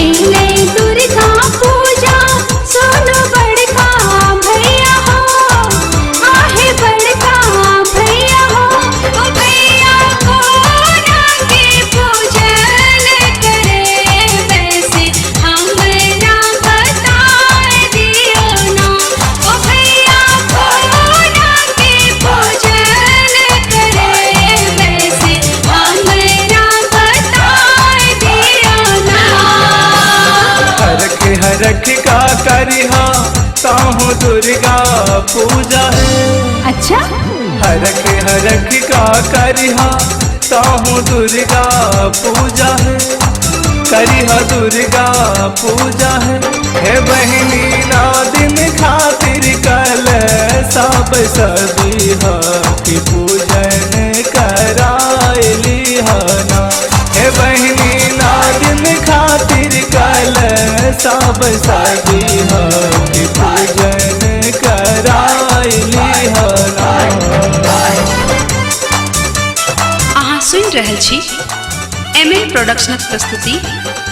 इले दुर्गा पूजा सोनो बड़का भैया हो, आहे बड़का भैया हो। ओ भैया को के पूजन करे वैसे हमरा बताए दियो ना। ओ भैया को के पूजन करे वैसे हमरा बताए दियो ना। हरख का करिहा ताहू दुर्गा पूजा है। अच्छा हरख का करिहा ताहू दुर्गा पूजा है, करिहा दुर्गा पूजा है। हे बहनी ना दिन खातिर कल सब सबिहा की पूजन करायली हना। हे बहनी ना दिन खातिर कल सब सबिहा की पूजन करायली हना। अहाँ सुनि रहल छी ML प्रोडक्शनक प्रस्तुति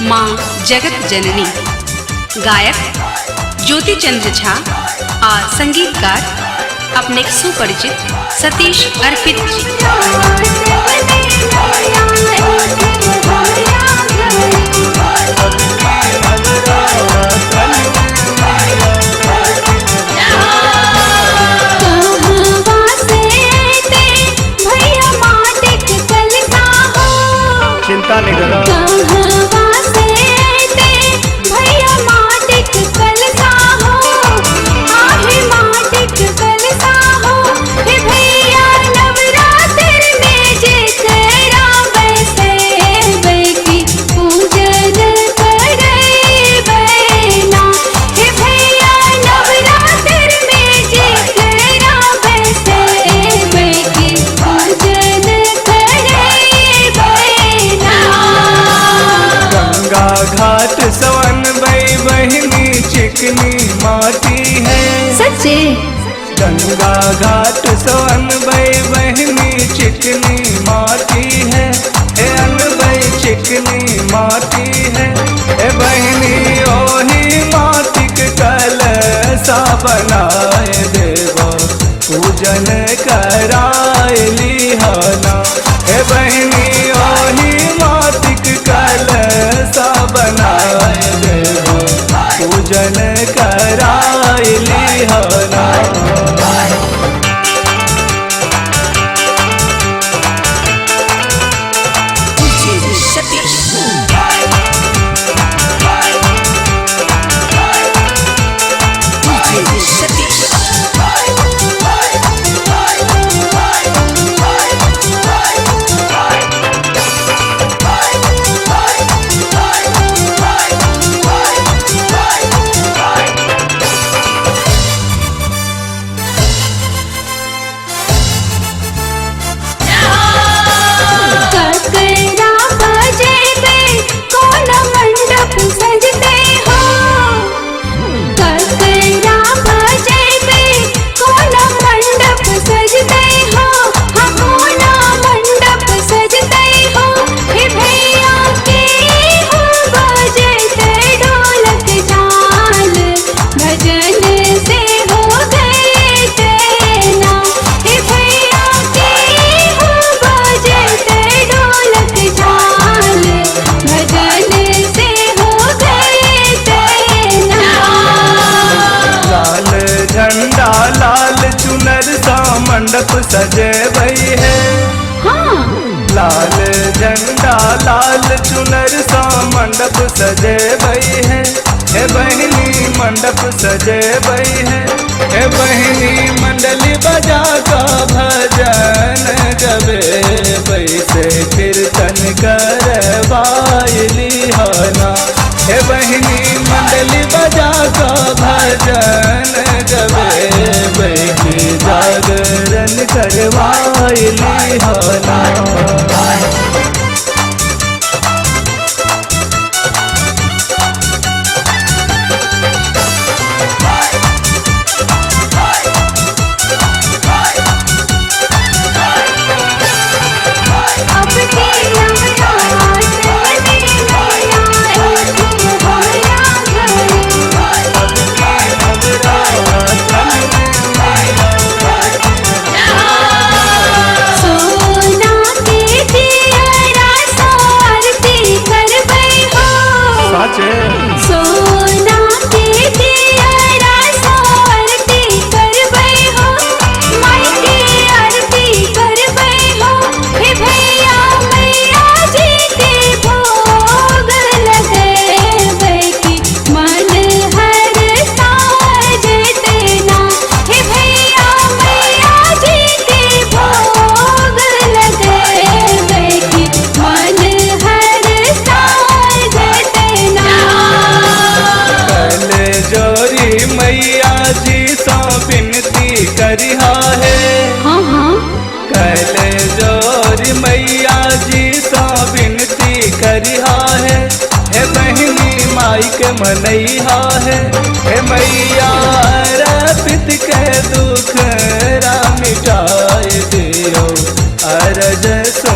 माँ जगत जननी। गायक ज्योति चंद्र झा आ संगीतकार अपने सुपरिचित सतीश अर्पित जी। चिंता नहीं करो। घाट सवन बई बहनी चिकनी माटी है। सच्चे गंगा घाट सवन बई बहनी चिकनी माटी है। हे अनबई चिकनी माटी है। हे बहनी ओही माटी के कलसा बनाए देवा पूजन करायली हना। हे बहनी ओही माटी के कलसा बनाए देवा पूजन करायली हना। मंडप सजे भई है। हाँ। लाल झंडा लाल चुनर सा मंडप सजे भई है। हे बहनी मंडप सजे भई है। हे बहनी मंडली बजा का भजन गवे बैसे कीर्तन करवायली हना। हे बहनी मंडली बजा का भजन गवे बैठी जागरण करवायली हना। अब साचे सोना के दियरा आरती करबै हो, माई के आरती करबै हो। हे भैया मैया जी के भोग लगैबै की मन हर साज तेना। हे भैया मैया जी के भोग लगैबै की मन हर साज तेना। कल जोरी मैया जी सो विनती करिहा है। हाँ हाँ कल जोरी मैया जी सो विनती करिहा है। हे बहिनी माई के मनैहा है। हे मैया रपित के दुख रा मिटाए दियो अरज सो